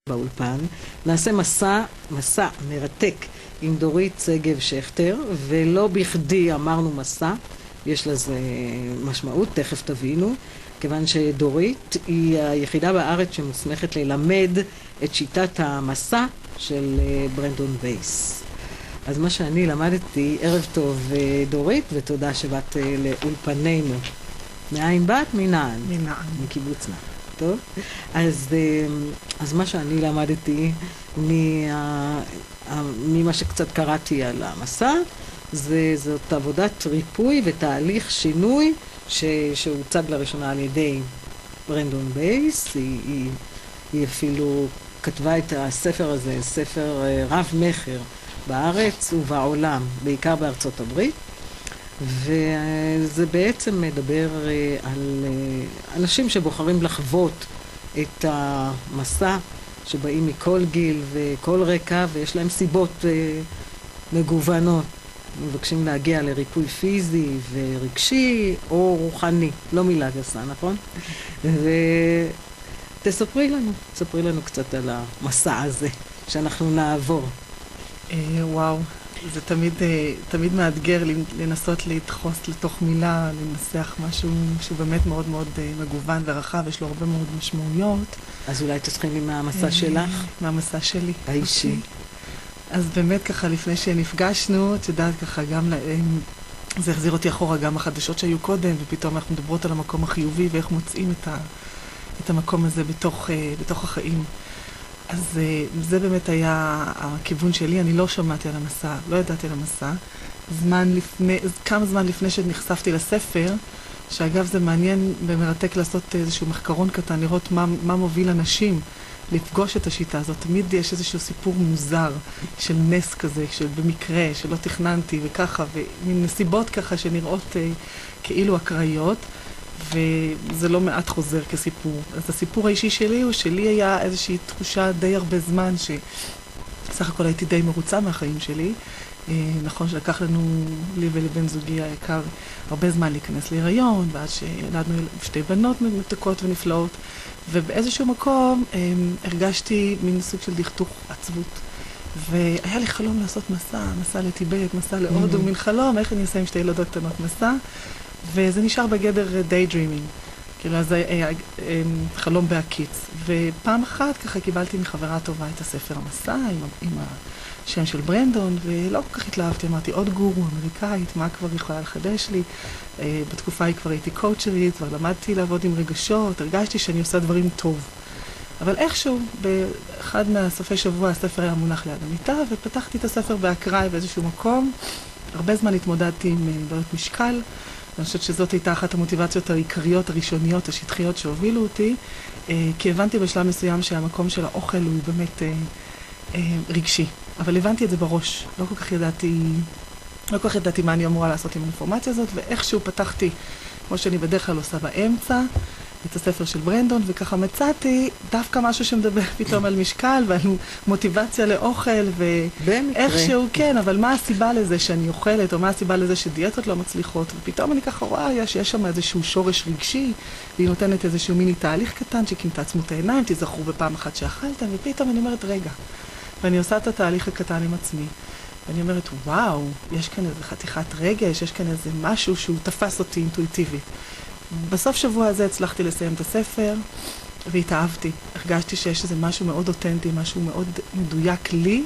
באולפן. נעשה מסע מרתק עם דורית שגב שכטר, ולא בכדי אמרנו מסע, יש לזה משמעות, תכף תבינו, כיוון שדורית היא היחידה בארץ שמוסמכת ללמד את שיטת המסע של ברנדון בייס. אז מה שאני למדתי, ערב טוב דורית, ותודה שבאת לאולפנינו. מאין באת? מנען. מנען. מקיבוץ נען. טוב? אז מה שאני למדתי ממה שקצת קראתי על המסע, זאת עבודת ריפוי ותהליך שינוי שהוצג לראשונה על ידי ברנדון בייס. היא אפילו כתבה את הספר הזה, ספר רב מחר בארץ ובעולם, בעיקר בארצות הברית. וזה בעצם מדבר על אנשים שבוחרים לחוות את המסע, שבאים מכל גיל וכל רקע, ויש להם סיבות מגוונות. מבקשים להגיע לריפוי פיזי ורגשי או רוחני, לא מילה גסה, נכון? ותספרי לנו קצת על המסע הזה שאנחנו נעבור. וואו. זה תמיד מאתגר לנסות לדחוס לתוך מילה, לנסח משהו שהוא באמת מאוד מאוד מגוון ורחב, יש לו הרבה מאוד משמעויות. אז אולי תתחילי מהמסע שלך? מהמסע שלי. האישי. אז באמת ככה לפני שנפגשנו, את יודעת ככה גם, זה החזיר אותי אחורה גם החדשות שהיו קודם, ופתאום אנחנו מדברות על המקום החיובי ואיך מוצאים את המקום הזה בתוך החיים. אז זה באמת היה הכיוון שלי, אני לא שמעתי על המסע, לא ידעתי על המסע. כמה זמן לפני שנחשפתי לספר, שאגב זה מעניין ומרתק לעשות איזשהו מחקרון קטן, לראות מה מוביל אנשים לפגוש את השיטה הזאת. תמיד יש איזשהו סיפור מוזר של נס כזה, של במקרה, שלא תכננתי וככה, ומין נסיבות ככה שנראות כאילו אקראיות. וזה לא מעט חוזר כסיפור. אז הסיפור האישי שלי הוא שלי היה איזושהי תחושה די הרבה זמן שסך הכל הייתי די מרוצה מהחיים שלי. נכון שלקח לנו, לי ולבן זוגי היקר, הרבה זמן להיכנס להיריון, ועד שילדנו שתי בנות מתוקות ונפלאות, ובאיזשהו מקום הרגשתי מין סוג של דכדוך עצבות. והיה לי חלום לעשות מסע לטיבט, מסע להודו, מין חלום, איך אני אעשה עם שתי ילדות קטנות מסע. וזה נשאר בגדר daydreaming, כאילו זה היה חלום בהקיץ. ופעם אחת ככה קיבלתי מחברה טובה את הספר המסע עם השם של ברנדון, ולא כל כך התלהבתי, אמרתי עוד גורו אמריקאית, מה כבר יכולה לחדש לי? בתקופה היא כבר הייתי קואוצ'רית, כבר למדתי לעבוד עם רגשות, הרגשתי שאני עושה דברים טוב. אבל איכשהו, באחד מהסופי שבוע הספר היה מונח ליד המיטה, ופתחתי את הספר באקראי באיזשהו מקום. הרבה זמן התמודדתי עם בעיות משקל, אני חושבת שזאת הייתה אחת המוטיבציות העיקריות, הראשוניות, השטחיות שהובילו אותי, כי הבנתי בשלב מסוים שהמקום של האוכל הוא באמת רגשי. אבל הבנתי את זה בראש, לא כל כך ידעתי מה אני אמורה לעשות עם האינפורמציה הזאת, ואיכשהו פתחתי, כמו שאני בדרך כלל עושה באמצע, את הספר של ברנדון, וככה מצאתי דווקא משהו שמדבר פתאום על משקל ועל מוטיבציה לאוכל, ואיכשהו כן, אבל מה הסיבה לזה שאני אוכלת, או מה הסיבה לזה שדיאטות לא מצליחות, ופתאום אני ככה רואה, יש שם איזשהו שורש רגשי, והיא נותנת איזשהו מיני תהליך קטן שכמתה עצמו את העיניים, תזכרו בפעם אחת שאכלתם, ופתאום אני אומרת, רגע, ואני עושה את התהליך הקטן עם עצמי, ואני אומרת, וואו, יש כאן איזה חתיכת רגש, יש כאן איזה משהו שהוא תפס אותי אינטואיטיבית. בסוף שבוע הזה הצלחתי לסיים את הספר, והתאהבתי. הרגשתי שיש איזה משהו מאוד אותנטי, משהו מאוד מדויק לי,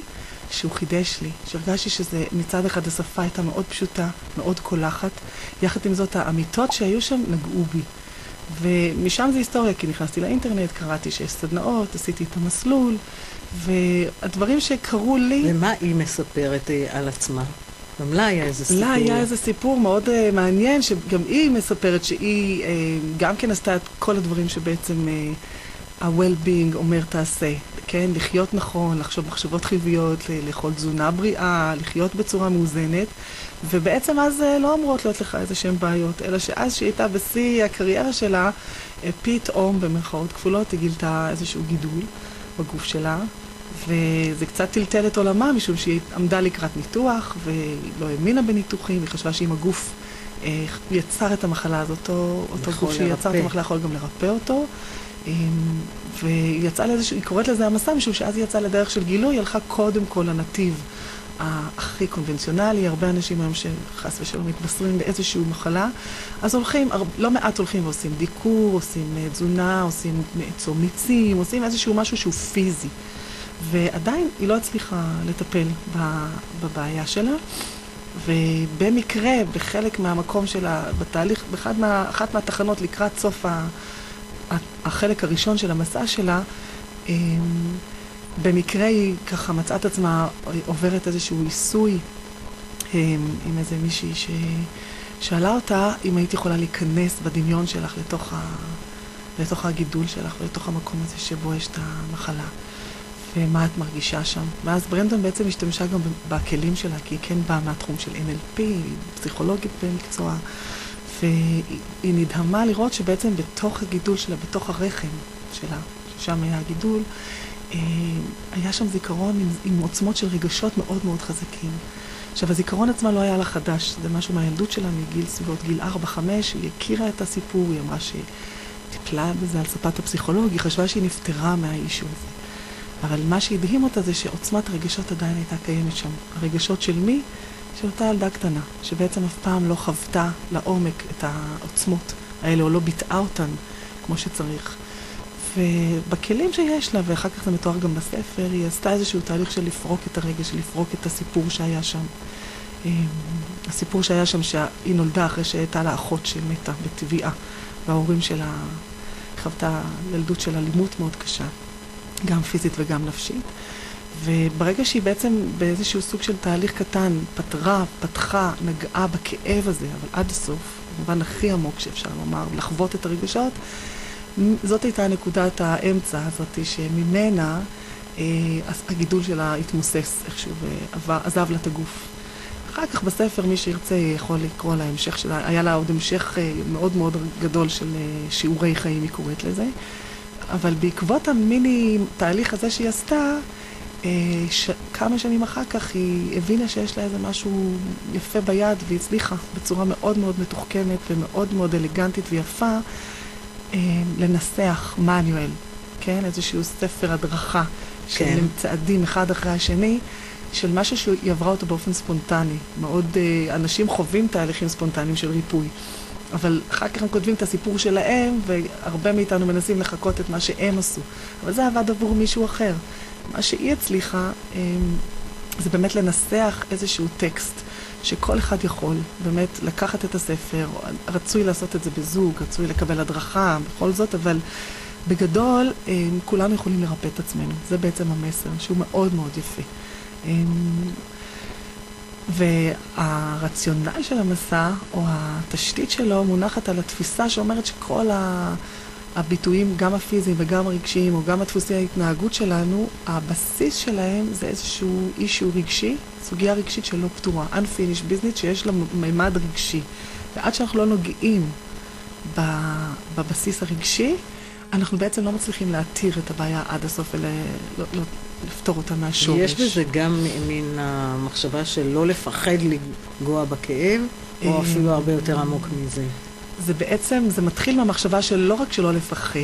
שהוא חידש לי. שהרגשתי שזה מצד אחד השפה הייתה מאוד פשוטה, מאוד קולחת. יחד עם זאת, האמיתות שהיו שם נגעו בי. ומשם זה היסטוריה, כי נכנסתי לאינטרנט, קראתי שיש סדנאות, עשיתי את המסלול, והדברים שקרו לי... ומה היא מספרת על עצמה? גם לה היה איזה סיפור. לה היה איזה סיפור מאוד מעניין, שגם היא מספרת שהיא גם כן עשתה את כל הדברים שבעצם ה-well-being אומר תעשה. כן, לחיות נכון, לחשוב מחשבות חיוביות, לאכול תזונה בריאה, לחיות בצורה מאוזנת, ובעצם אז לא אמורות להיות לך איזה שהן בעיות, אלא שאז שהיא הייתה בשיא הקריירה שלה, פתאום במרכאות כפולות היא גילתה איזשהו גידול בגוף שלה, וזה קצת טלטל את עולמה, משום שהיא עמדה לקראת ניתוח, והיא לא האמינה בניתוחים, היא חשבה שאם הגוף יצר את המחלה הזאת, אותו גוף שיצר את המחלה יכול גם לרפא אותו. ויצאה לאיזשהו, היא קוראת לזה המסע, משום שאז היא יצאה לדרך של גילוי, היא הלכה קודם כל לנתיב הכי קונבנציונלי, הרבה אנשים היום שחס ושלום מתבשרים באיזושהי מחלה, אז הולכים, לא מעט הולכים ועושים דיקור, עושים תזונה, עושים צום מיצים, עושים איזשהו משהו שהוא פיזי. ועדיין היא לא הצליחה לטפל בבעיה שלה, ובמקרה, בחלק מהמקום שלה, בתהליך, באחת מהתחנות לקראת סוף החלק הראשון של המסע שלה, במקרה היא ככה מצאת עצמה עוברת איזשהו עיסוי עם איזה מישהי ששאלה אותה אם היית יכולה להיכנס בדמיון שלך לתוך הגידול שלך ולתוך המקום הזה שבו יש את המחלה ומה את מרגישה שם. ואז ברנדון בעצם השתמשה גם בכלים שלה, כי היא כן באה מהתחום של NLP, פסיכולוגית במקצוע, והיא נדהמה לראות שבעצם בתוך הגידול שלה, בתוך הרחם שלה, ששם היה הגידול, היה שם זיכרון עם עוצמות של רגשות מאוד מאוד חזקים. עכשיו, הזיכרון עצמה לא היה לה חדש, זה משהו מהילדות שלה, מגיל סביבות גיל 4-5, היא הכירה את הסיפור, היא אמרה שהיא טיפלה בזה על ספת הפסיכולוג, היא חשבה שהיא נפטרה מהאישו הזה. אבל מה שהדהים אותה זה שעוצמת הרגשות עדיין הייתה קיימת שם. הרגשות של מי? של אותה ילדה קטנה, שבעצם אף פעם לא חוותה לעומק את העוצמות האלה, או לא ביטאה אותן כמו שצריך. ובכלים שיש לה, ואחר כך זה מתואר גם בספר, היא עשתה איזשהו תהליך של לפרוק את הרגש, של לפרוק את הסיפור שהיה שם. הסיפור שהיה שם שהיא נולדה אחרי שהייתה לה אחות שמתה בטביעה, וההורים שלה חוותה ילדות של אלימות מאוד קשה, גם פיזית וגם נפשית. וברגע שהיא בעצם באיזשהו סוג של תהליך קטן, פתחה, נגעה בכאב הזה, אבל עד הסוף, במובן הכי עמוק שאפשר לומר, לחוות את הרגשות, זאת הייתה נקודת האמצע הזאת, שממנה הגידול שלה התמוסס איכשהו ועזב לה את הגוף. אחר כך בספר, מי שירצה יכול לקרוא להמשך שלה, היה לה עוד המשך מאוד מאוד גדול של שיעורי חיים, היא קוראת לזה. אבל בעקבות המיני תהליך הזה שהיא עשתה, כמה שנים אחר כך היא הבינה שיש לה איזה משהו יפה ביד, והיא הצליחה בצורה מאוד מאוד מתוחכמת ומאוד מאוד אלגנטית ויפה לנסח מניואל, כן? איזשהו ספר הדרכה של צעדים אחד אחרי השני, של משהו שהיא עברה אותו באופן ספונטני. מאוד אנשים חווים תהליכים ספונטניים של ריפוי. אבל אחר כך הם כותבים את הסיפור שלהם, והרבה מאיתנו מנסים לחכות את מה שהם עשו. אבל זה עבד עבור מישהו אחר. מה שהיא הצליחה, זה באמת לנסח איזשהו טקסט, שכל אחד יכול באמת לקחת את הספר, רצוי לעשות את זה בזוג, רצוי לקבל הדרכה, בכל זאת, אבל בגדול, כולנו יכולים לרפא את עצמנו. זה בעצם המסר, שהוא מאוד מאוד יפה. והרציונל של המסע, או התשתית שלו, מונחת על התפיסה שאומרת שכל הביטויים, גם הפיזיים וגם הרגשיים, או גם הדפוסי ההתנהגות שלנו, הבסיס שלהם זה איזשהו אישו רגשי, סוגיה רגשית שלא פתורה, unfinished business, שיש לה מימד רגשי. ועד שאנחנו לא נוגעים בבסיס הרגשי, אנחנו בעצם לא מצליחים להתיר את הבעיה עד הסוף, לא לפתור אותה מהשורש. יש בזה גם מין המחשבה של לא לפחד לגוע בכאב, או אפילו הרבה יותר עמוק מזה. זה בעצם, זה מתחיל מהמחשבה של לא רק שלא לפחד,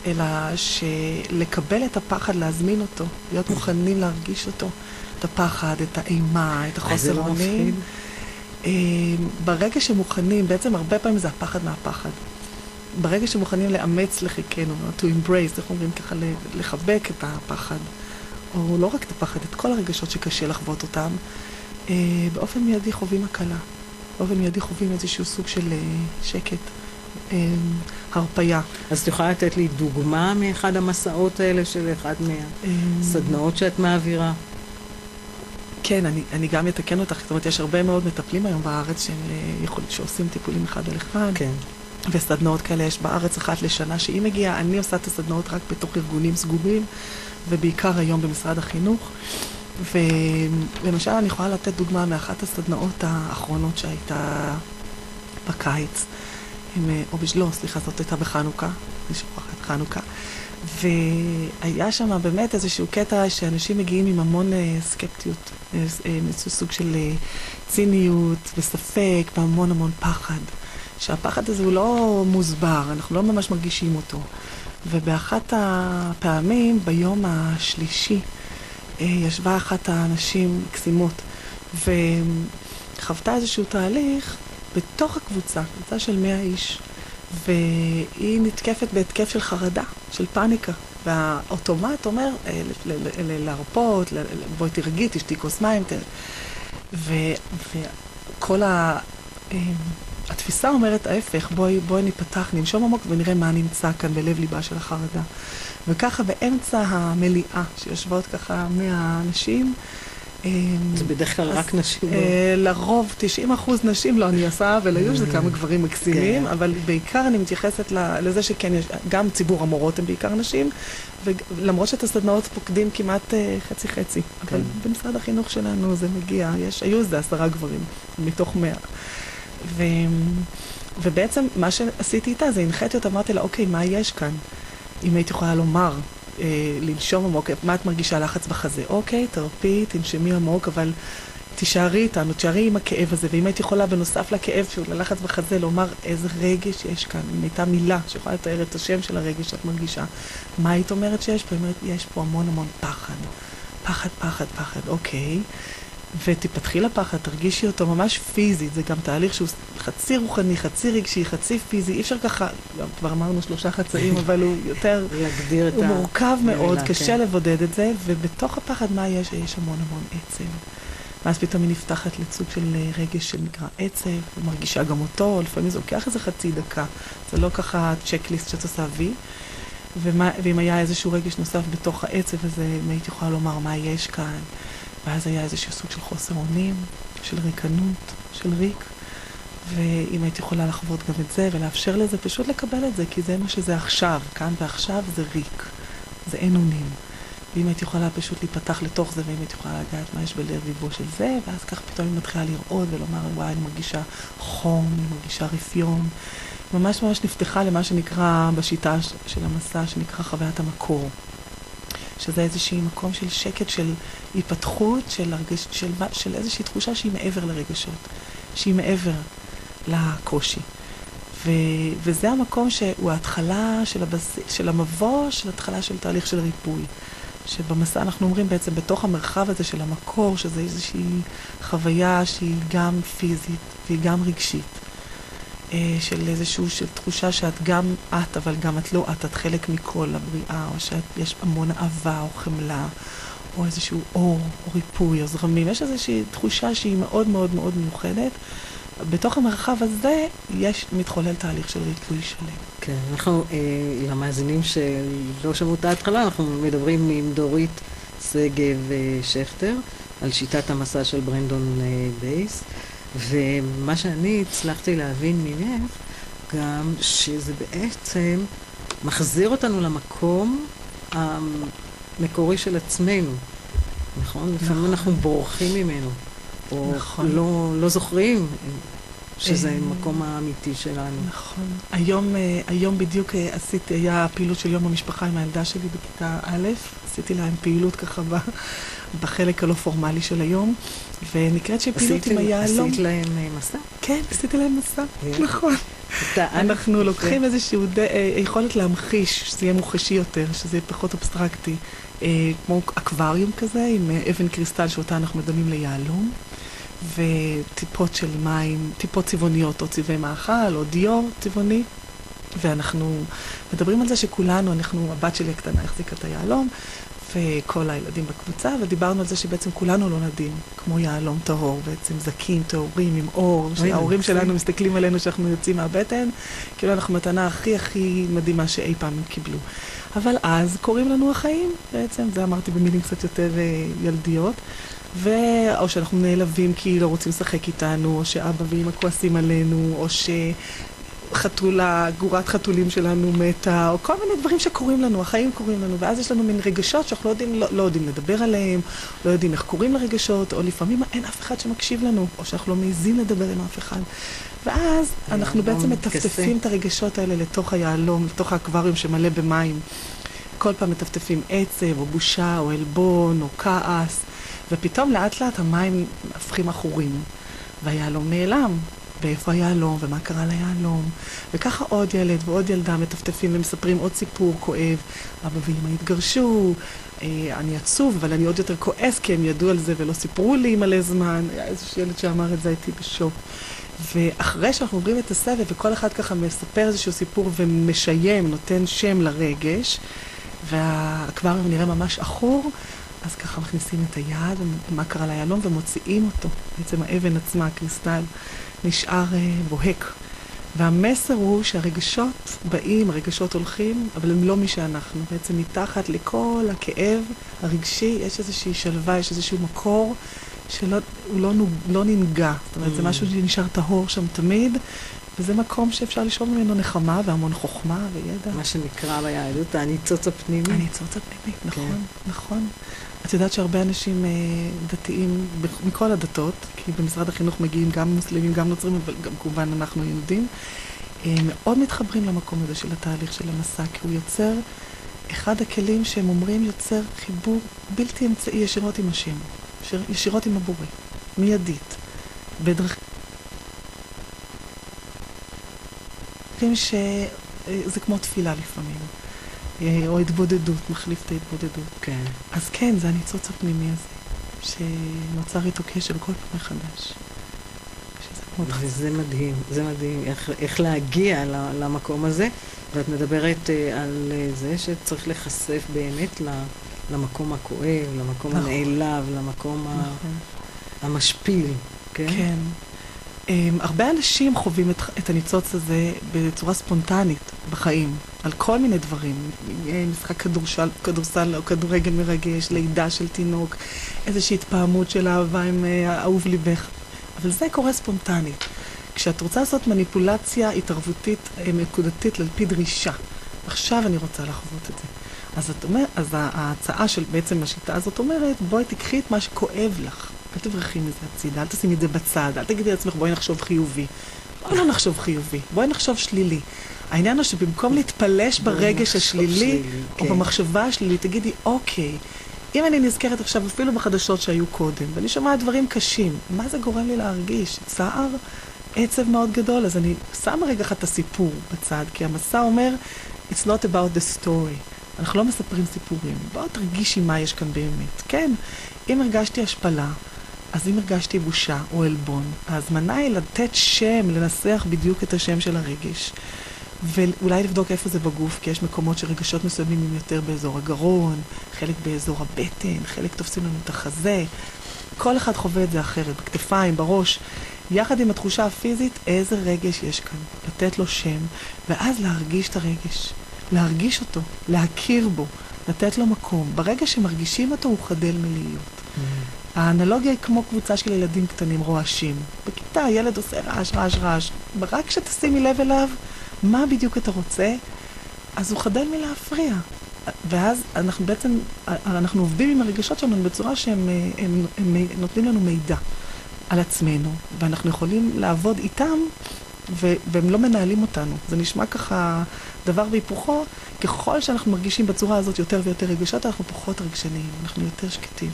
אלא שלקבל את הפחד, להזמין אותו, להיות מוכנים להרגיש אותו, את הפחד, את האימה, את החוסר אונים. ברגע שמוכנים, בעצם הרבה פעמים זה הפחד מהפחד. ברגע שמוכנים לאמץ לחיקנו, to embrace, איך אומרים ככה, לחבק את הפחד, או לא רק את הפחד, את כל הרגשות שקשה לחוות אותם, באופן מיידי חווים הקלה. באופן מיידי חווים איזשהו סוג של שקט, הרפיה. אז את יכולה לתת לי דוגמה מאחד המסעות האלה של אחד מהסדנאות שאת מעבירה? כן, אני גם אתקן אותך. זאת אומרת, יש הרבה מאוד מטפלים היום בארץ שעושים טיפולים אחד על אחד. כן. וסדנאות כאלה יש בארץ אחת לשנה שהיא מגיעה. אני עושה את הסדנאות רק בתוך ארגונים סגורים, ובעיקר היום במשרד החינוך. ולמשל אני יכולה לתת דוגמה מאחת הסדנאות האחרונות שהייתה בקיץ, לא, סליחה, זאת הייתה בחנוכה, אני שוכחת חנוכה, והיה שם באמת איזשהו קטע שאנשים מגיעים עם המון סקפטיות, סוג של ציניות וספק והמון המון פחד. שהפחד הזה הוא לא מוסבר, אנחנו לא ממש מרגישים אותו. ובאחת הפעמים, ביום השלישי, ישבה אחת האנשים קסימות, וחוותה איזשהו תהליך בתוך הקבוצה, קבוצה של 100 איש, והיא נתקפת בהתקף של חרדה, של פאניקה. והאוטומט אומר, להרפות, בואי תרגי, תשתי כוס מים, וכל התפיסה אומרת ההפך, בואי ניפתח, ננשום עמוק ונראה מה נמצא כאן בלב ליבה של החרדה. וככה באמצע המליאה, שיושבות ככה 100 אנשים, זה בדרך כלל רק נשים. לרוב 90% נשים, לא אני עושה, ולהיו שזה כמה גברים מקסימים, אבל בעיקר אני מתייחסת לזה שכן, גם ציבור המורות הם בעיקר נשים, ולמרות שאת הסדנאות פוקדים כמעט חצי-חצי, אבל במשרד החינוך שלנו זה מגיע, היו איזה 10 גברים מתוך 100. ובעצם מה שעשיתי איתה זה הנחיתי אותה, אמרתי לה, אוקיי, מה יש כאן? אם הייתי יכולה לומר, לנשום עמוק, מה את מרגישה לחץ בחזה? אוקיי, תרפי, תנשמי עמוק, אבל תישארי איתנו, תישארי עם הכאב הזה, ואם הייתי יכולה בנוסף לכאב שהוא ללחץ בחזה, לומר איזה רגש יש כאן, אם הייתה מילה שיכולה לתאר את השם של הרגש שאת מרגישה, מה היית אומרת שיש פה? היא אומרת, יש פה המון המון פחד, פחד, פחד, פחד, אוקיי. ותפתחי לפחד, תרגישי אותו ממש פיזית, זה גם תהליך שהוא חצי רוחני, חצי רגשי, חצי פיזי, אי אפשר ככה, כבר אמרנו 3 חצאים, אבל הוא יותר, הוא מורכב מאוד, קשה לבודד את זה, ובתוך הפחד מה יש? יש המון המון עצב. ואז פתאום היא נפתחת לסוג של רגש שנקרא עצב, ומרגישה גם אותו, לפעמים זה לוקח איזה חצי דקה, זה לא ככה צ'קליסט שאת עושה וי, ואם היה איזשהו רגש נוסף בתוך העצב הזה, אם הייתי יכולה לומר מה יש כאן, ואז היה איזשהו סוג של חוסר אונים, של ריקנות, של ריק, ואם הייתי יכולה לחוות גם את זה ולאפשר לזה, פשוט לקבל את זה, כי זה מה שזה עכשיו, כאן ועכשיו זה ריק, זה אין אונים. ואם הייתי יכולה פשוט להיפתח לתוך זה, ואם הייתי יכולה לדעת מה יש בלב ליבו של זה, ואז כך פתאום היא מתחילה לראות ולומר, וואי, אני מרגישה חום, אני מרגישה רפיון. ממש ממש נפתחה למה שנקרא בשיטה של המסע, שנקרא חוויית המקור. שזה איזושהי מקום של שקט, של היפתחות, של איזושהי תחושה שהיא מעבר לרגשות, שהיא מעבר לקושי. וזה המקום שהוא ההתחלה של המבוא, של התחלה של תהליך של ריפוי. שבמסע אנחנו אומרים בעצם בתוך המרחב הזה של המקור, שזה איזושהי חוויה שהיא גם פיזית והיא גם רגשית. של איזושהי תחושה שאת גם את, אבל גם את לא את חלק מכל הבריאה, או שיש המון אהבה או חמלה, או איזשהו אור, או ריפוי, או זרמים. יש איזושהי תחושה שהיא מאוד מאוד מאוד מיוחדת. בתוך המרחב הזה מתחולל תהליך של ריפוי שלם. כן, אנחנו, למאזינים שלא שמעו את ההתחלה, אנחנו מדברים עם דורית שגב שכטר, על שיטת המסע של ברנדון בייס. ומה שאני הצלחתי להבין ממך, גם שזה בעצם מחזיר אותנו למקום המקורי של עצמנו, נכון? לפעמים אנחנו בורחים ממנו, או לא זוכרים שזה מקום האמיתי שלנו. נכון. היום בדיוק היה פעילות של יום המשפחה עם הילדה שלי בכיתה א', עשיתי להם פעילות ככה בחלק הלא פורמלי של היום, ונקראת שפעילות עם היהלום. עשית להם מסע? כן, עשיתי להם מסע, נכון. אנחנו לוקחים איזשהו יכולת להמחיש, שזה יהיה מוחשי יותר, שזה יהיה פחות אבסטרקטי, כמו אקווריום כזה, עם אבן קריסטל שאותה אנחנו מדמים ליהלום, וטיפות של מים, טיפות צבעוניות, או צבעי מאכל, או דיור צבעוני, ואנחנו מדברים על זה שכולנו, הבת שלי הקטנה החזיקה את היהלום, וכל הילדים בקבוצה, ודיברנו על זה שבעצם כולנו לא נדים, כמו יהלום טהור, בעצם זקים, טהורים, עם אור, שההורים שלנו מסתכלים עלינו שאנחנו יוצאים מהבטן, כאילו אנחנו מתנה הכי הכי מדהימה שאי פעם הם קיבלו. אבל קוראים לנו החיים, בעצם, זה אמרתי במילים קצת יותר ילדיות, או שאנחנו נעלבים כי לא רוצים לשחק איתנו, או שאבא ואמא כועסים עלינו, או גורת חתולים שלנו מתה, או כל מיני דברים שקורים לנו, החיים קורים לנו, ואז יש לנו מין רגשות שאנחנו לא יודעים לדבר עליהם, לא יודעים איך קוראים לרגשות, או לפעמים אין אף אחד שמקשיב לנו, או שאנחנו לא מעיזים לדבר עם אף אחד. ואז אנחנו בעצם מטפטפים את הרגשות האלה לתוך היהלום, לתוך האקווריום שמלא במים. כל פעם מטפטפים עצב, או בושה, או עלבון, או כעס, ופתאום לאט לאט המים הפכים עכורים, והיהלום נעלם. ואיפה היהלום, ומה קרה ליהלום. וככה עוד ילד ועוד ילדה מטפטפים ומספרים עוד סיפור כואב. אבא ואמא התגרשו, אני עצוב, אבל אני עוד יותר כועס, כי הם ידעו על זה ולא סיפרו לי מלא זמן. היה איזשהו ילד שאמר את זה, הייתי בשוק. ואחרי שאנחנו עוברים את הסבב, וכל אחד ככה מספר איזשהו סיפור ומשיים, נותן שם לרגש, וכבר נראה ממש עכור, אז ככה מכניסים את היד, ומה קרה ליהלום, ומוציאים אותו. בעצם האבן עצמה, הקריסטל, נשאר בוהק. והמסר הוא שהרגשות באים, הרגשות הולכים, אבל הם לא מי שאנחנו. בעצם מתחת לכל הכאב הרגשי, יש איזושהי שלווה, יש איזשהו מקור שהוא לא ננגע. זאת אומרת, זה משהו שנשאר טהור שם תמיד, וזה מקום שאפשר לשאול ממנו נחמה והמון חוכמה וידע. מה שנקרא ביהדות, הניצוץ הפנימי. הניצוץ הפנימי, נכון, נכון. את יודעת שהרבה אנשים דתיים מכל הדתות, כי במשרד החינוך מגיעים גם מוסלמים, גם נוצרים, אבל גם כמובן אנחנו יהודים, מאוד מתחברים למקום הזה של התהליך של המסע, כי הוא יוצר, אחד הכלים שהם אומרים יוצר חיבור בלתי אמצעי ישירות עם השם, ישירות עם הבורא, מיידית, בדרכים שזה כמו תפילה לפעמים. או התבודדות, מחליף את ההתבודדות. כן. אז כן, זה הניצוץ הפנימי הזה, שנוצר איתו קשר כל פעם מחדש. וזה מדהים, זה מדהים, איך להגיע למקום הזה, ואת מדברת על זה שצריך לחשף באמת למקום הכואב, למקום הנעלב, למקום המשפיל, כן? כן. הרבה אנשים חווים את הניצוץ הזה בצורה ספונטנית בחיים, על כל מיני דברים. משחק כדורסל או כדורגל מרגש, לידה של תינוק, איזושהי התפעמות של אהבה עם אהוב ליבך. אבל זה קורה ספונטנית. כשאת רוצה לעשות מניפולציה התערבותית, נקודתית, על פי דרישה, עכשיו אני רוצה לחוות את זה. אז ההצעה של בעצם השיטה הזאת אומרת, בואי תקחי את מה שכואב לך. אל תברחי מזה הצידה, אל תשימי את זה בצד, אל תגידי לעצמך, בואי נחשוב חיובי. בואי לא נחשוב חיובי, בואי נחשוב שלילי. העניין הוא שבמקום להתפלש ברגש השלילי, או במחשבה השלילי, תגידי, אוקיי, אם אני נזכרת עכשיו אפילו בחדשות שהיו קודם, ואני שומעת דברים קשים, מה זה גורם לי להרגיש? צער, עצב מאוד גדול, אז אני שמה רגע את הסיפור בצד, כי המסע אומר, it's not about the story. אנחנו לא מספרים סיפורים. בואו תרגישי מה יש כאן באמת. כן, אם הרגשתי השפלה, אז אם הרגשתי בושה או אלבון, ההזמנה היא לתת שם, לנסח בדיוק את השם של הרגש. ואולי לבדוק איפה זה בגוף, כי יש מקומות שרגשות מסוימים הם יותר באזור הגרון, חלק באזור הבטן, חלק תופסים לנו את החזה. כל אחד חווה את זה אחרת, בכתפיים, בראש. יחד עם התחושה הפיזית, איזה רגש יש כאן. לתת לו שם, ואז להרגיש את הרגש. להרגיש אותו, להכיר בו, לתת לו מקום. ברגע שמרגישים אותו, הוא חדל מלהיות. האנלוגיה היא כמו קבוצה של ילדים קטנים רועשים. בכיתה ילד עושה רעש, רעש, רעש. רק כשתשימי לב אליו, מה בדיוק אתה רוצה, אז הוא חדל מלהפריע. ואז אנחנו בעצם, אנחנו עובדים עם הרגשות שלנו בצורה שהם נותנים לנו מידע על עצמנו, ואנחנו יכולים לעבוד איתם, והם לא מנהלים אותנו. זה נשמע ככה דבר בהיפוכו, ככל שאנחנו מרגישים בצורה הזאת יותר ויותר רגשות, אנחנו פחות רגשניים, אנחנו יותר שקטים,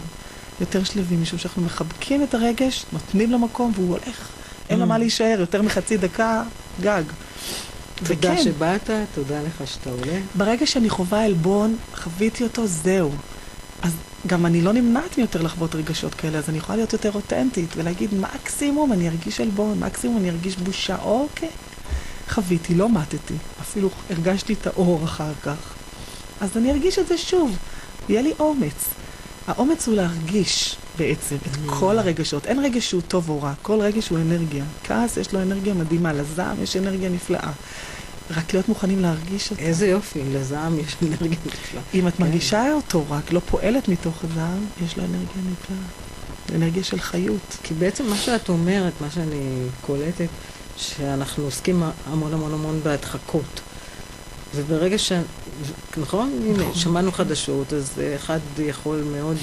יותר שלבים, משום שאנחנו מחבקים את הרגש, נותנים לו מקום, והוא הולך. אין לו מה להישאר, יותר מחצי דקה, גג. תודה שבאת, תודה לך שאתה עולה. ברגע שאני חווה אלבון, חוויתי אותו, זהו. אז גם אני לא נמנעת יותר לחוות רגשות כאלה, אז אני יכולה להיות יותר אותנטית, ולהגיד, מקסימום אני ארגיש אלבון, מקסימום אני ארגיש בושה, אוקיי. חוויתי, לא מתתי, אפילו הרגשתי את האור אחר כך. אז אני ארגיש את זה שוב, יהיה לי אומץ. האומץ הוא להרגיש בעצם את כל הרגשות. אין רגש שהוא טוב או רע, כל רגש הוא אנרגיה. כעס יש לו אנרגיה מדהימה, לזעם יש אנרגיה נפלאה. רק להיות מוכנים להרגיש אותה. איזה יופי, לזעם יש אנרגיה נפלאה. אם את מרגישה אותו רק, לא פועלת מתוך הזעם, יש לו אנרגיה נפלאה. אנרגיה של חיות. כי בעצם מה שאת אומרת, מה שאני קולטת, שאנחנו עוסקים המון המון המון בהדחקות. וברגע ש... נכון? הנה, שמענו חדשות, אז אחד יכול מאוד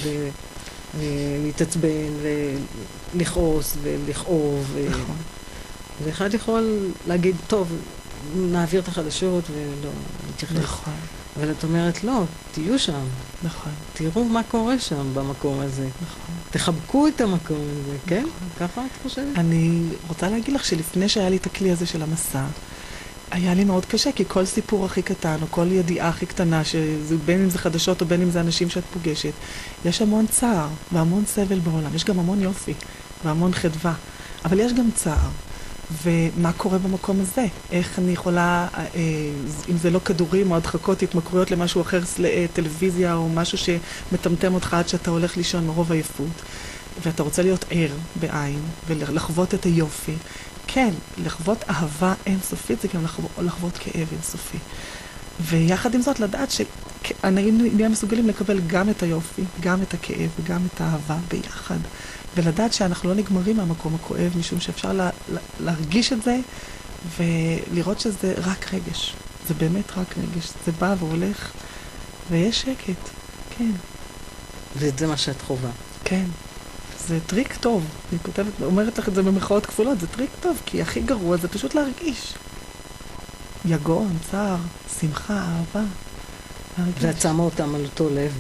להתעצבן ולכעוס ולכאוב. נכון. ואחד יכול להגיד, טוב, נעביר את החדשות ולא נתייחס. נכון. אבל את אומרת, לא, תהיו שם. נכון. תראו מה קורה שם במקום הזה. נכון. תחבקו את המקום הזה, כן? ככה את חושבת? אני רוצה להגיד לך שלפני שהיה לי את הכלי הזה של המסע, היה לי מאוד קשה, כי כל סיפור הכי קטן, או כל ידיעה הכי קטנה, בין אם זה חדשות או בין אם זה אנשים שאת פוגשת, יש המון צער והמון סבל בעולם. יש גם המון יופי והמון חדווה, אבל יש גם צער. ומה קורה במקום הזה? איך אני יכולה, אם זה לא כדורים או הדחקות, התמכרויות למשהו אחר, טלוויזיה או משהו שמטמטם אותך עד שאתה הולך לישון מרוב עייפות, ואתה רוצה להיות ער בעין ולחוות את היופי. כן, לחוות אהבה אינסופית זה גם לחוות כאב אינסופי. ויחד עם זאת לדעת שנהיה מסוגלים לקבל גם את היופי, גם את הכאב וגם את האהבה ביחד. ולדעת שאנחנו לא נגמרים מהמקום הכואב, משום שאפשר להרגיש את זה ולראות שזה רק רגש. זה באמת רק רגש. זה בא והולך ויש שקט. כן. וזה מה שאת חובה. כן. זה טריק טוב. אני אומרת לך את זה במחאות כפולות. זה טריק טוב, כי הכי גרוע זה פשוט להרגיש. יגון, צער, שמחה, אהבה. ואת שמה אותם על אותו לב.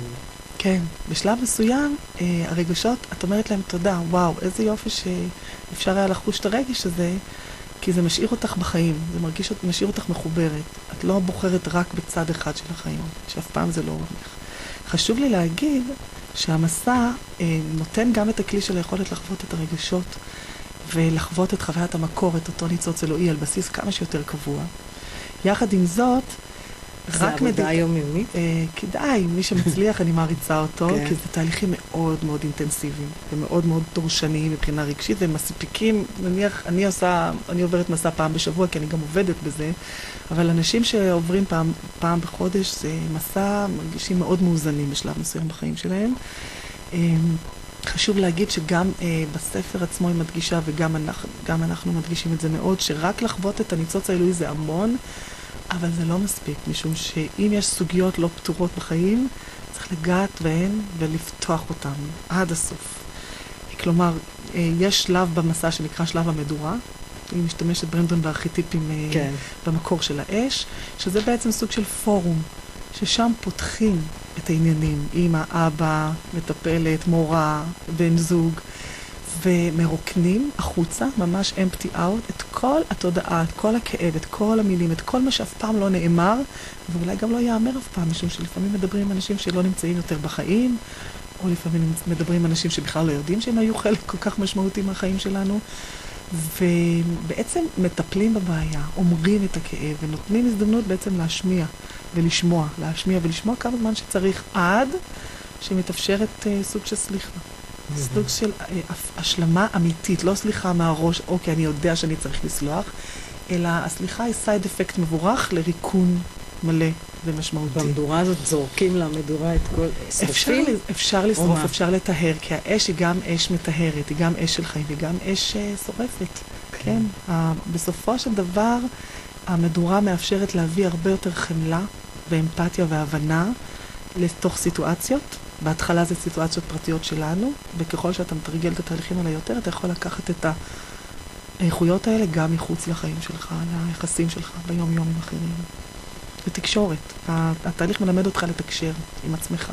כן. בשלב מסוים, הרגשות, את אומרת להם תודה, וואו, איזה יופי שאפשר היה לחוש את הרגש הזה, כי זה משאיר אותך בחיים, זה משאיר אותך מחוברת. את לא בוחרת רק בצד אחד של החיים, שאף פעם זה לא הולך. חשוב לי להגיד שהמסע נותן גם את הכלי של היכולת לחוות את הרגשות, ולחוות את חוויית המקור, את אותו ניצוץ אלוהי, על בסיס כמה שיותר קבוע. יחד עם זאת, זה עבודה יומיומית? כדאי, מי שמצליח אני מעריצה אותו, כי זה תהליכים מאוד מאוד אינטנסיביים, ומאוד מאוד דורשניים מבחינה רגשית, והם מספיקים, נניח, אני עוברת מסע פעם בשבוע, כי אני גם עובדת בזה, אבל אנשים שעוברים פעם בחודש, זה מסע מרגישים מאוד מאוזנים בשלב מסוים בחיים שלהם. חשוב להגיד שגם בספר עצמו היא מדגישה, וגם אנחנו מדגישים את זה מאוד, שרק לחוות את הניצוץ האלוהי זה המון, אבל זה לא מספיק, משום שאם יש סוגיות לא פתורות בחיים, צריך לגעת בהן ולפתוח אותן עד הסוף. כלומר, יש שלב במסע שנקרא שלב המדורה, היא משתמשת ברנדון בארכיטיפים במקור של האש, שזה בעצם סוג של פורום, ששם פותחים את העניינים, אמא, אבא, מטפלת, מורה, בן זוג, ומרוקנים החוצה, ממש empty out, את כל התודעה, את כל הכאב, את כל המילים, את כל מה שאף פעם לא נאמר, ואולי גם לא יאמר אף פעם, משום שלפעמים מדברים עם אנשים שלא נמצאים יותר בחיים, או לפעמים מדברים עם אנשים שבכלל לא יודעים שהם היו חלק כל כך משמעותי מהחיים שלנו, ובעצם מטפלים בבעיה, אומרים את הכאב, ונותנים הזדמנות בעצם להשמיע ולשמוע, כמה זמן שצריך עד שמתאפשרת סוג של סליחה. סוג של השלמה אמיתית, לא סליחה מהראש, אוקיי, אני יודע שאני צריך לסלוח, אלא הסליחה היא סייד אפקט מבורך לריקון מלא ומשמעותי. במדורה הזאת זורקים למדורה את כל שרופים? אפשר לשרוף, אפשר לטהר, כי האש היא גם אש מטהרת, היא גם אש של חיים, היא גם אש שורפת. כן. בסופו של דבר, המדורה מאפשרת להביא הרבה יותר חמלה ואמפתיה והבנה לתוך סיטואציות. בהתחלה זה סיטואציות פרטיות שלנו, וככל שאתה מתרגל את התהליכים האלה יותר, אתה יכול לקחת את האיכויות האלה גם מחוץ לחיים שלך, ליחסים שלך, ביום-יום עם אחרים. ותקשורת. התהליך מלמד אותך לתקשר עם עצמך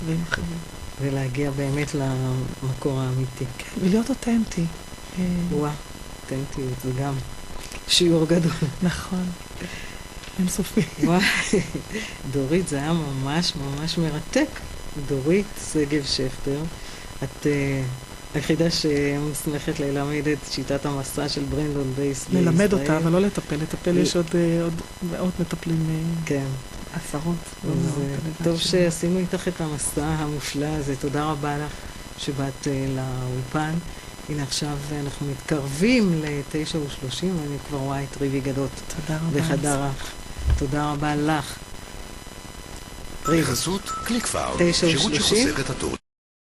ועם אחרים. ולהגיע באמת למקור האמיתי. כן, ולהיות אותנטי. וואו, אותנטיות, זה גם שיעור גדול. נכון. אינסופי. וואו, דורית, זה היה ממש ממש מרתק. דורית שגב שכטר, את היחידה שמוסמכת ללמד את שיטת המסע של ברנדון בייס בישראל. ללמד אותה, אבל לא לטפל. לטפל יש עוד מאות מטפלים, כן. עשרות. טוב שעשינו איתך את המסע המופלא הזה. תודה רבה לך שבאת לאולפן. הנה עכשיו אנחנו מתקרבים ל-9:30, ואני כבר רואה את ריבי גדות בחדר. תודה רבה לך. בחסות קליקפארד, שירות שחוסך את התור.